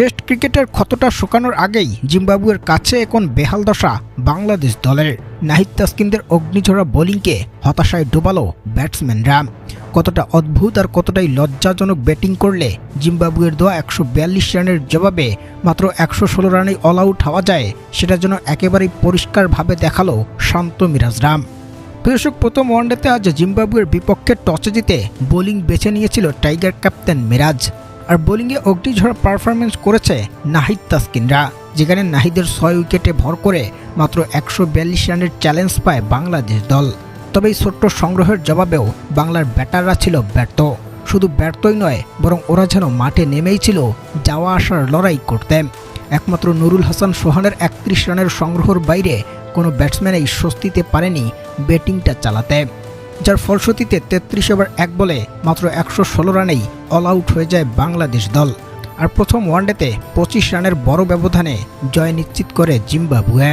Test ক্রিকেটের ক্ষতটা শুকানোর আগেই জিম্বাবুয়ের কাছে এখন বেহাল দশা বাংলাদেশ দলের। নাহিদ তাসকিনদের অগ্নিঝরা বোলিংকে হতাশায় ডোবালো ব্যাটসম্যানরা। কতটা অদ্ভুত আর কতটাই লজ্জাজনক ব্যাটিং করলে জিম্বাবুয়ের দেওয়া 142 রানের জবাবে মাত্র 116 রানেই অল আউট হওয়া যায়, সেটা যেন একেবারেই পরিষ্কারভাবে দেখালো শান্ত মিরাজরা। দর্শক, প্রথম ওয়ানডেতে আজ জিম্বাবুয়ের বিপক্ষে টসে জিতে বোলিং বেছে নিয়েছিল টাইগার ক্যাপ্টেন মিরাজ। আর বোলিংয়ে অগ্নিঝড় পারফরমেন্স করেছে নাহিদ তাসকিনরা, যেখানে নাহিদের 6 উইকেটে ভর করে মাত্র 142 রানের চ্যালেঞ্জ পায় বাংলাদেশ দল। তবে এই ছোট্ট সংগ্রহের জবাবেও বাংলার ব্যাটাররা ছিল ব্যর্থ। শুধু ব্যর্থই নয়, বরং ওরা যেন মাঠে নেমেই ছিল যাওয়া আসার লড়াই করতে। একমাত্র নুরুল হাসান সোহানের 31 রানের সংগ্রহের বাইরে কোনো ব্যাটসম্যানই স্বস্তিতে পারেনি ব্যাটিংটা চালাতে, যার ফলশ্রুতিতে 33 ওভার 1 বলে মাত্র 116 রানেই অল আউট হয়ে যায় বাংলাদেশ দল। আর প্রথম ওয়ানডেতে 25 রানের বড় ব্যবধানে জয় নিশ্চিত করে জিম্বাবুয়ে।